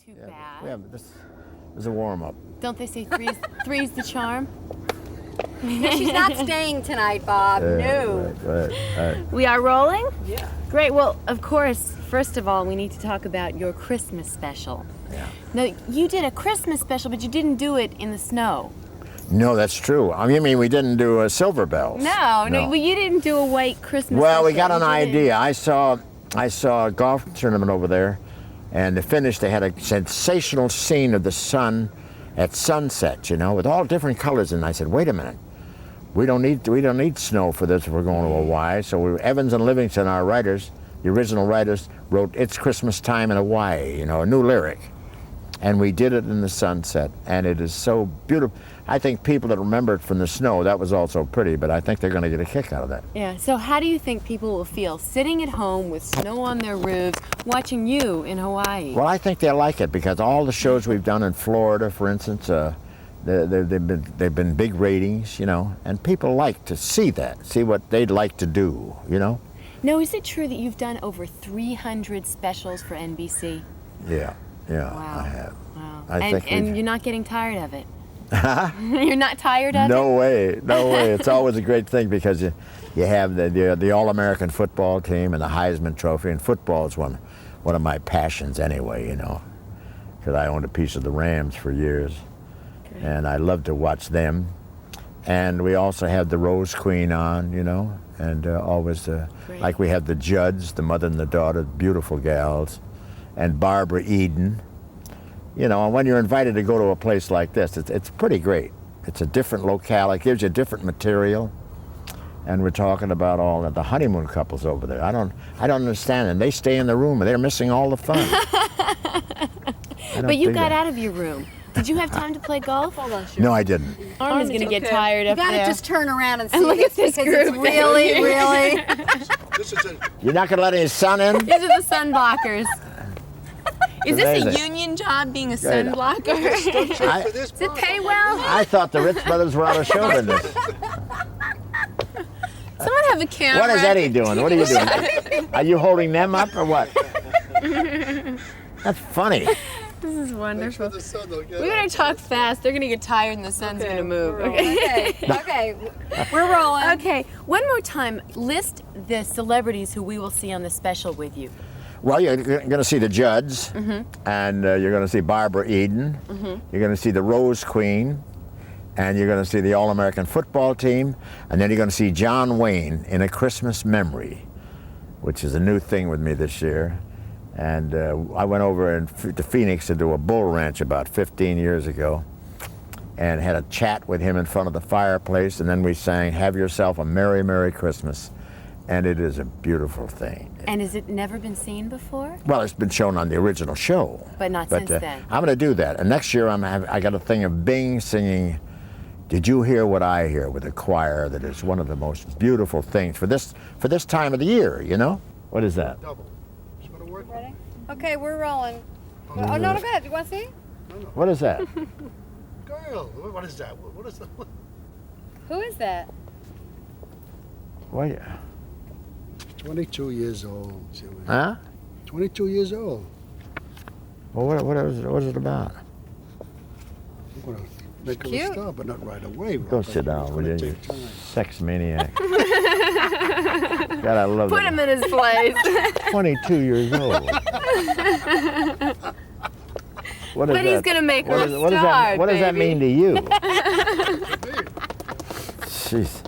too Yeah, bad. we have this is a warm-up. Don't they say three's the charm? No, she's not staying tonight, Bob. No. Right. We are rolling? Yeah. Great. Well, of course, first of all, we need to talk about your Christmas special. Yeah. Now, you did a Christmas special, but you didn't do it in the snow. No, that's true. I mean, we didn't do Silver Bells. No, well, you didn't do a white Christmas Well, special. we got an You didn't. idea. I saw a golf tournament over there, and to finish, they had a sensational scene of the sun at sunset, with all different colors. And I said, wait a minute, we don't need snow for this if we're going to Hawaii. So Evans and Livingston, our writers, the original writers, wrote "It's Christmas Time in Hawaii," a new lyric, and we did it in the sunset, and it is so beautiful. I think people that remember it from the snow, that was also pretty, but I think they're going to get a kick out of that. Yeah, so how do you think people will feel sitting at home with snow on their roofs, watching you in Hawaii? Well, I think they'll like it because all the shows we've done in Florida, for instance, they've been big ratings, and people like to see that, see what they'd like to do, Now, is it true that you've done over 300 specials for NBC? Yeah, Wow. I have. Wow. think and you're not getting tired of it? You're not tired of it? No way. It's always a great thing because you have the All-American football team and the Heisman Trophy, and football is one of my passions anyway, because I owned a piece of the Rams for years, and I love to watch them. And we also have the Rose Queen on, and always like we have the Judds, the mother and the daughter, beautiful gals, and Barbara Eden. And when you're invited to go to a place like this, it's pretty great. It's a different locale. It gives you different material. And we're talking about all the honeymoon couples over there. I don't understand them. They stay in the room and they're missing all the fun. But you got out of your room. Did you have time to play golf? Hold on, No, I didn't. Arm is going to get tired You up gotta there. just turn around and see look at this because group. it's really. You're not going to let any sun in? These are the sun blockers. Is this a Amazing. union job, being a sun blocker? Does it pay well? I thought the Ritz brothers were out of show business. Someone have a camera. What is Eddie doing? What are you doing? Are you holding them up or what? That's funny. This is wonderful. We're going to talk fast. They're going to get tired and the sun's going to move. Okay, we're rolling. Okay, one more time. List the celebrities who we will see on the special with you. Well, you're going to see the Judds, and you're going to see Barbara Eden. You're going to see the Rose Queen, and you're going to see the All-American football team, and then you're going to see John Wayne in A Christmas Memory, which is a new thing with me this year. And I went over to Phoenix to do a bull ranch about 15 years ago, and had a chat with him in front of the fireplace, and then we sang "Have Yourself a Merry, Merry Christmas." And it is a beautiful thing. And has it never been seen before? Well, it's been shown on the original show. But not since then. I'm going to do that. And next year I got a thing of Bing singing "Did You Hear What I Hear" with a choir that is one of the most beautiful things for this time of the year, What is that? Double. Just want to work. Ready? Okay, we're rolling. Oh, no, go ahead. You want to see? What is that? Girl, what is that? What is that? Who is that? What? 22 years old. Julie. Huh? 22 years old. Well, what is it about? I'm going to make her Cute. a star, but not right away. Go Robert. sit down, It's will gonna you? take time. Sex maniac. God, I love Put it. him in his place. 22 years old. What is But he's that? going to make her a What star, does that baby. mean to you? Jeez.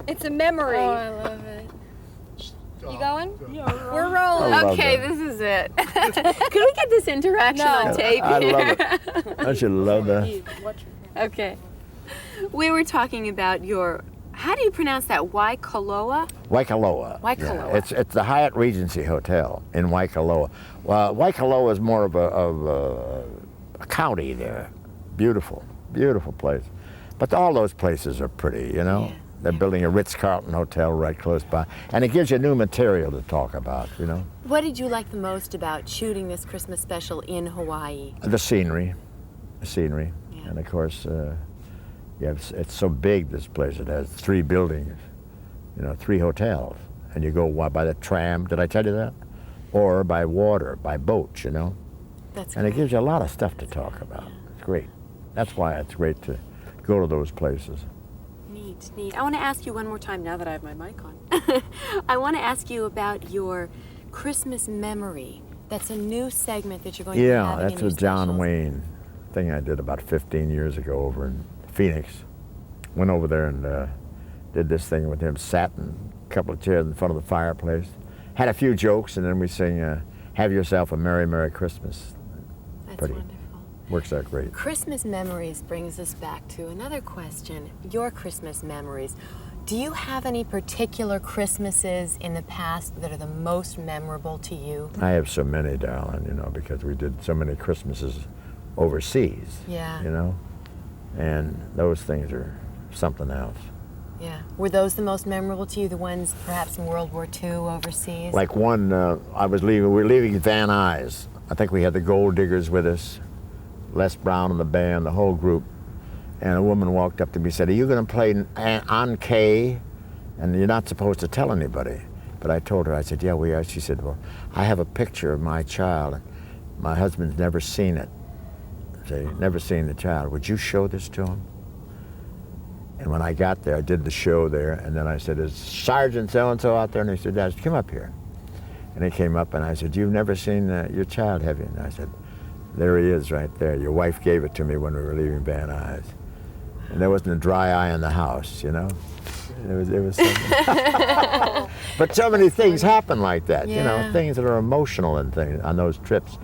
It's a memory. Oh, I love it. You going? Good. We're rolling. I love Okay, that. this is it. Could we get this interaction No. on tape? I love it. I should love that. Okay. We were talking about your, how do you pronounce that? Waikoloa? Waikoloa. Waikoloa. Yeah, it's the Hyatt Regency Hotel in Waikoloa. Well, Waikoloa is more of a county there. Beautiful, beautiful place. But all those places are pretty, Yeah. They're building a Ritz-Carlton hotel right close by. And it gives you new material to talk about, What did you like the most about shooting this Christmas special in Hawaii? The scenery. Yeah. And of course, it's so big, this place. It has 3 buildings, 3 hotels. And you go by the tram, did I tell you that? Or by water, by boats, That's And it great. gives you a lot of stuff to talk about. It's great. That's why it's great to go to those places. Neat, neat. I want to ask you one more time now that I have my mic on. I want to ask you about your Christmas memory. That's a new segment that you're going to be Yeah, having that's in a your John specials. Wayne thing I did about 15 years ago over in Phoenix. Went over there and did this thing with him, sat in a couple of chairs in front of the fireplace, had a few jokes, and then we sing Have Yourself a Merry, Merry Christmas. That's Pretty. wonderful. Works out great. Christmas memories brings us back to another question. Your Christmas memories. Do you have any particular Christmases in the past that are the most memorable to you? I have so many, darling, you know, because we did so many Christmases overseas, Yeah. you know, and those things are something else. Yeah. Were those the most memorable to you? The ones perhaps in World War II overseas? Like one, we were leaving Van Nuys. I think we had the Gold Diggers with us, Les Brown and the band, the whole group. And a woman walked up to me and said, "Are you going to play on K? And you're not supposed to tell anybody." But I told her, I said, "Yeah, we are." She said, "Well, I have a picture of my child. My husband's never seen it. See, never seen the child. Would you show this to him?" And when I got there, I did the show there, and then I said, "Is Sergeant so-and-so out there?" And he said, "Yes, come up here." And he came up, and I said, "You've never seen your child, have you?" And I said, "There he is right there. Your wife gave it to me when we were leaving Van Nuys." And there wasn't a dry eye in the house, you know? It was something. But so many things happen like that, you know, Yeah. things that are emotional and things on those trips.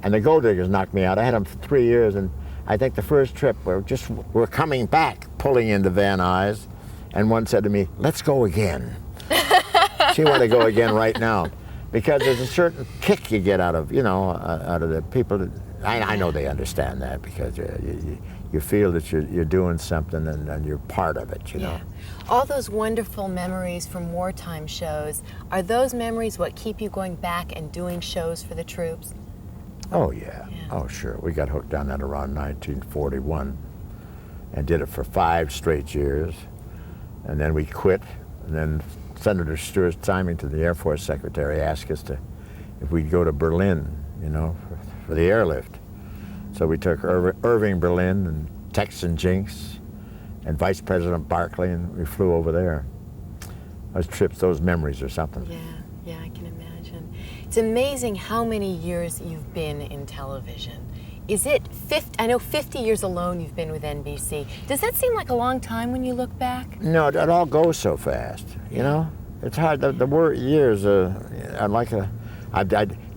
And the Gold Diggers knocked me out. I had them for 3 years, and I think the first trip, we're coming back, pulling into Van Nuys, and one said to me, "Let's go again." She wanted to go again right now. Because there's a certain kick you get out of, you know, out of the people. I know they understand that because you feel that you're doing something and you're part of it, you know. Yeah. All those wonderful memories from wartime shows, are those memories what keep you going back and doing shows for the troops? Oh, yeah. Yeah. Oh, sure. We got hooked on that around 1941 and did it for 5 straight years. And then we quit. And then Senator Stuart Symington, the Air Force Secretary, asked us if we'd go to Berlin, you know, for the airlift. So we took Irving Berlin and Tex and Jinx and Vice President Barclay, and we flew over there. Those trips, those memories are something. Yeah, I can imagine. It's amazing how many years you've been in television. Is it 50? I know 50 years alone you've been with NBC. Does that seem like a long time when you look back? No, it all goes so fast, you know? It's hard, the word years, you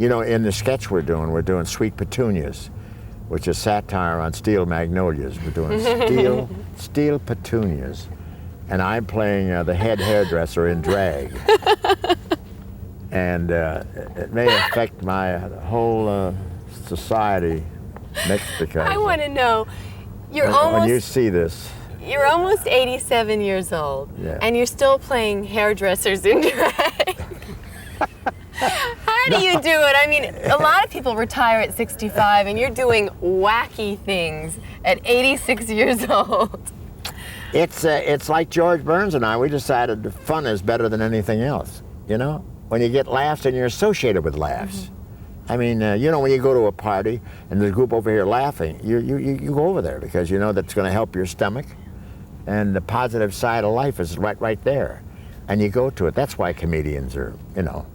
know, in the sketch we're doing Sweet Petunias, which is satire on steel magnolias. We're doing steel petunias. And I'm playing the head hairdresser in drag. And it may affect my whole society next because I want to know, when you see this, you're almost 87 years old, Yeah. and you're still playing hairdressers in drag. How do you do it? I mean, a lot of people retire at 65, and you're doing wacky things at 86 years old. it's like George Burns and I. We decided the fun is better than anything else. You know, when you get laughs and you're associated with laughs. I mean, you know, when you go to a party and there's a group over here laughing, you go over there because you know that's going to help your stomach, and the positive side of life is right there, and you go to it. That's why comedians are, you know,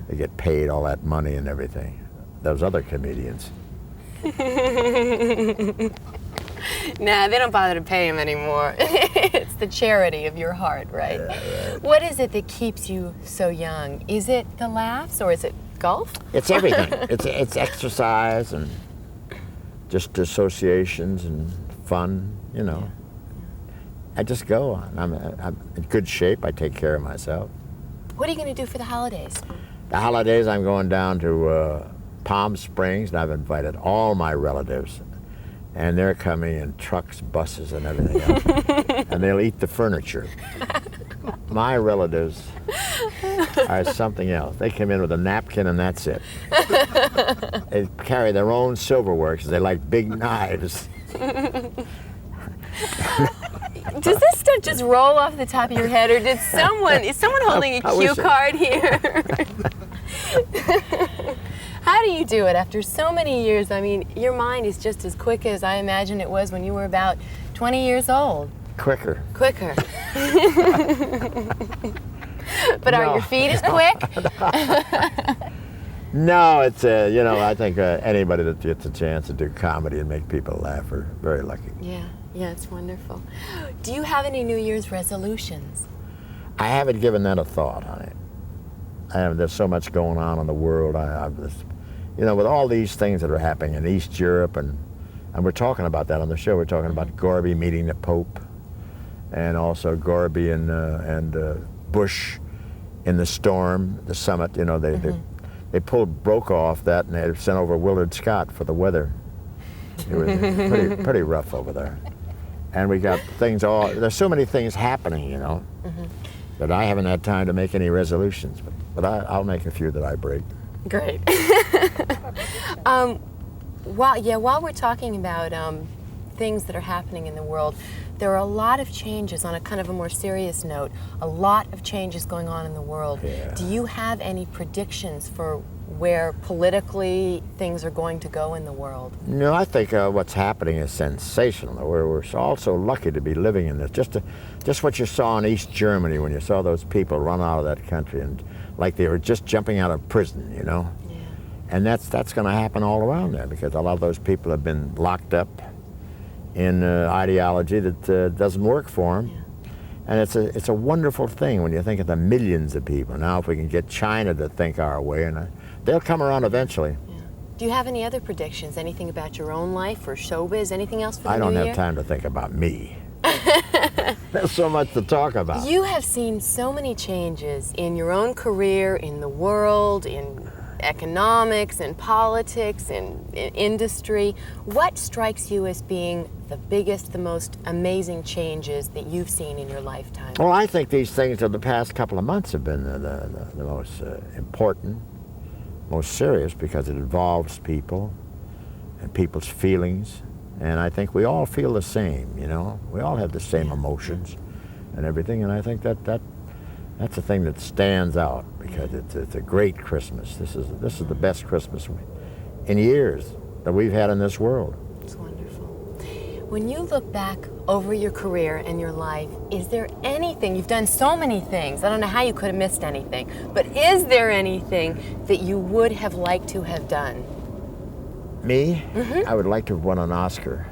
they get paid all that money and everything. Those other comedians. Nah, they don't bother to pay him anymore. It's the charity of your heart, right? Yeah, right. What is it that keeps you so young? Is it the laughs, or is it golf? It's everything. it's exercise and just associations and fun, you know. I just go on. I'm in good shape. I take care of myself. What are you going to do for the holidays? The holidays, I'm going down to Palm Springs, and I've invited all my relatives, and they're coming in trucks, buses, and everything else, and they'll eat the furniture. My relatives are something else. They come in with a napkin, and that's it. They carry their own silverware because they like big knives. Does this stuff just roll off the top of your head, or is someone holding a I cue wish it- card here? How do you do it after so many years? I mean, your mind is just as quick as I imagine it was when you were about 20 years old. Quicker. Quicker. But are your feet as quick? No, it's you know, I think anybody that gets a chance to do comedy and make people laugh are very lucky. Yeah, it's wonderful. Do you have any New Year's resolutions? I haven't given that a thought, honey. There's so much going on in the world. I've just, you know, with all these things that are happening in East Europe, and we're talking about that on the show. We're talking about Gorby meeting the Pope, and also Gorby and Bush in the storm, the summit. You know, they broke off that, and they sent over Willard Scott for the weather. It was pretty rough over there. And we got things there's so many things happening, you know, that I haven't had time to make any resolutions, but I'll make a few that I break. Great. While we're talking about things that are happening in the world, there are a lot of changes on a kind of a more serious note, a lot of changes going on in the world. Yeah. Do you have any predictions for where politically things are going to go in the world? No, I think what's happening is sensational. We're all so lucky to be living in this. Just what you saw in East Germany when you saw those people run out of that country and like they were just jumping out of prison, you know? Yeah. And that's going to happen all around there because a lot of those people have been locked up in ideology that doesn't work for them. Yeah. And it's a wonderful thing when you think of the millions of people. Now if we can get China to think our way, and they'll come around eventually. Yeah. Do you have any other predictions? Anything about your own life or showbiz? Anything else for the I don't new have year? time to think about me. There's so much to talk about. You have seen so many changes in your own career, in the world, in economics, in politics, in industry. What strikes you as being the biggest, the most amazing changes that you've seen in your lifetime? Well, I think these things of the past couple of months have been the most important, most serious, because it involves people and people's feelings. And I think we all feel the same, you know? We all have the same emotions and everything, and I think that's a thing that stands out because it's a great Christmas. This is the best Christmas in years that we've had in this world. It's wonderful. When you look back over your career and your life, is there anything, you've done so many things, I don't know how you could have missed anything, but is there anything that you would have liked to have done? Me? I would like to have won an Oscar.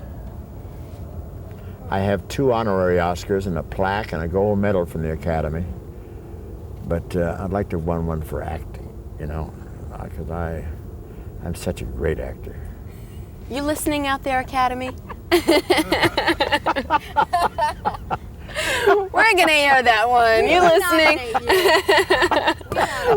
I have 2 honorary Oscars and a plaque and a gold medal from the Academy. But I'd like to have won one for acting, you know, because I'm such a great actor. You listening out there, Academy? We're going to air that one. You listening?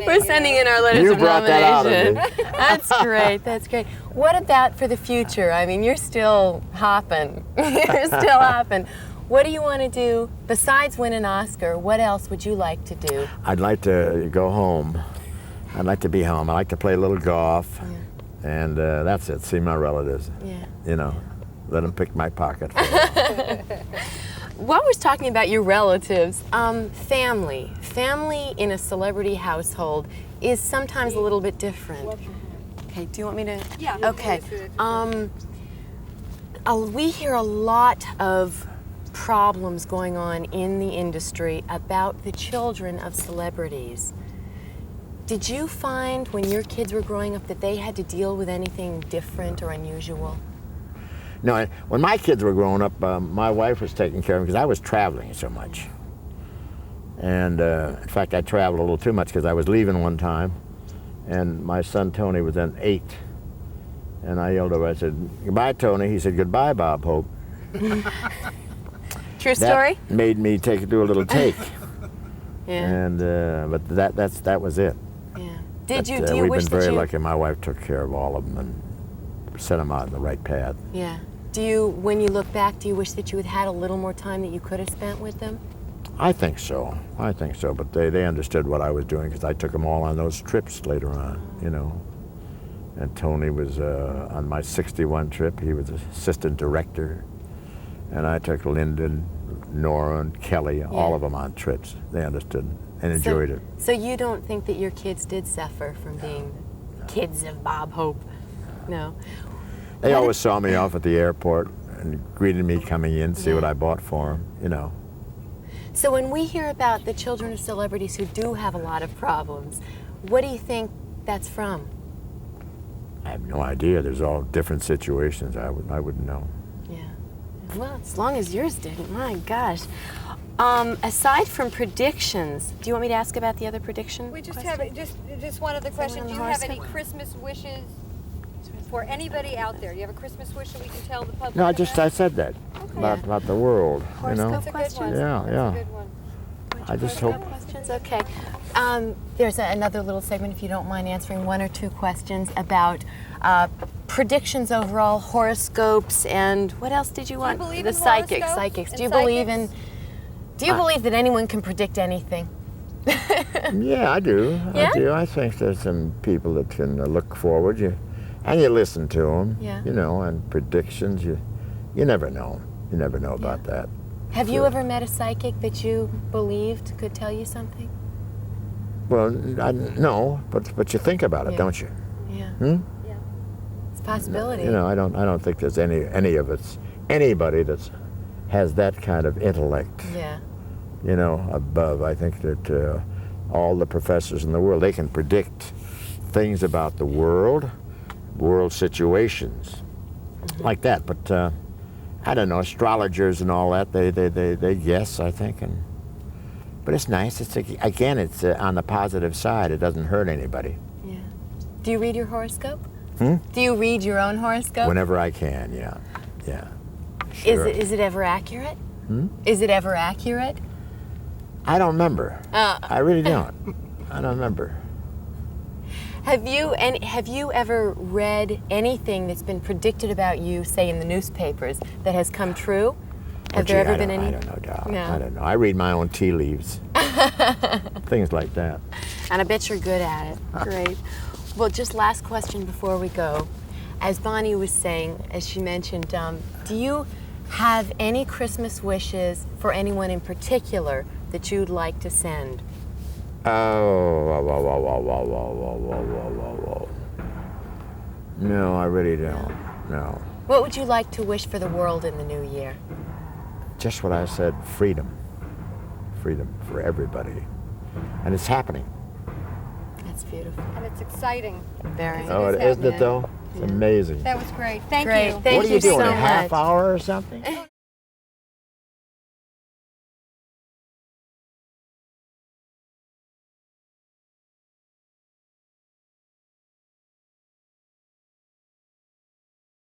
We're sending in our letters of brought that out of nomination. me. That's great. That's great. What about for the future? I mean, you're still hopping. You're still hopping. What do you want to do besides win an Oscar? What else would you like to do? I'd like to go home. I'd like to be home. I like to play a little golf, and that's it. See my relatives. Yeah. You know, let them pick my pocket. While we're talking about your relatives, family in a celebrity household is sometimes a little bit different. Okay, do you want me to? Yeah. Okay. We hear a lot of problems going on in the industry about the children of celebrities. Did you find when your kids were growing up that they had to deal with anything different or unusual? No, when my kids were growing up, my wife was taking care of them because I was traveling so much. And in fact, I traveled a little too much because I was leaving one time, and my son Tony was then 8. And I yelled over, I said, "Goodbye, Tony." He said, "Goodbye, Bob Hope." True story? That made me do a little take. Yeah. And but that was it. Yeah. Do you We've wish been that very you? lucky. My wife took care of all of them and set them out on the right path. Yeah. Do you, when you look back, do you wish that you had had a little more time that you could have spent with them? I think so. But they understood what I was doing because I took them all on those trips later on, you know. And Tony was on my 61 trip. He was assistant director. And I took Lyndon, Nora, and Kelly, all of them on trips. They understood and enjoyed it. So you don't think that your kids did suffer from being kids of Bob Hope. No. They What always saw me off at the airport and greeted me coming in, see what I bought for them, you know. So when we hear about the children of celebrities who do have a lot of problems, what do you think that's from? I have no idea. There's all different situations. I wouldn't know. Yeah. Well, as long as yours didn't, my gosh. Aside from predictions, do you want me to ask about the other prediction? We just question? have just one other question. on Do the you have any horoscope? Christmas wishes for anybody out there? Do you have a Christmas wish that we can tell the public? No, I about? said that about the world. You know. Horoscope That's a good questions? one. Yeah, That's yeah. a good one. I just hope. Questions? Okay. There's another little segment, if you don't mind answering one or two questions about predictions overall, horoscopes, and what else did you want? believe the in psychics. horoscopes Psychics. and Do you believe in? psychics? Do you believe that anyone can predict anything? Yeah, I do. Yeah? I do. I think there's some people that can look forward. And you listen to them. Yeah. You know, and predictions. You never know. You never know about that. Have you Sure. ever met a psychic that you believed could tell you something? Well, no, but you think about it, Yeah. don't you? Yeah. Yeah. It's a possibility. You know, I don't think there's anybody that has that kind of intellect. Yeah. You know, above. I think that all the professors in the world, they can predict things about the world situations, like that. But I don't know, astrologers and all that, they guess, I think. But it's nice. It's again, it's on the positive side. It doesn't hurt anybody. Yeah. Do you read your horoscope? Do you read your own horoscope? Whenever I can, yeah. Sure. Is it ever accurate? Is it ever accurate? I don't remember. I really don't. I don't remember. Have you ever read anything that's been predicted about you, say in the newspapers, that has come true? Have there ever been any? I don't know, Doc. No. I don't know. I read my own tea leaves. Things like that. And I bet you're good at it. Great. Well, just last question before we go. As Bonnie was saying, as she mentioned, do you have any Christmas wishes for anyone in particular that you'd like to send? Oh, no, I really don't. No. What would you like to wish for the world in the new year? Just what I said, freedom. Freedom for everybody. And it's happening. That's beautiful. And it's exciting. Very. Oh, is isn't it happening. though? It's amazing. That was great. Thank Great. you. Thank What are you you doing, so a half much. hour or something?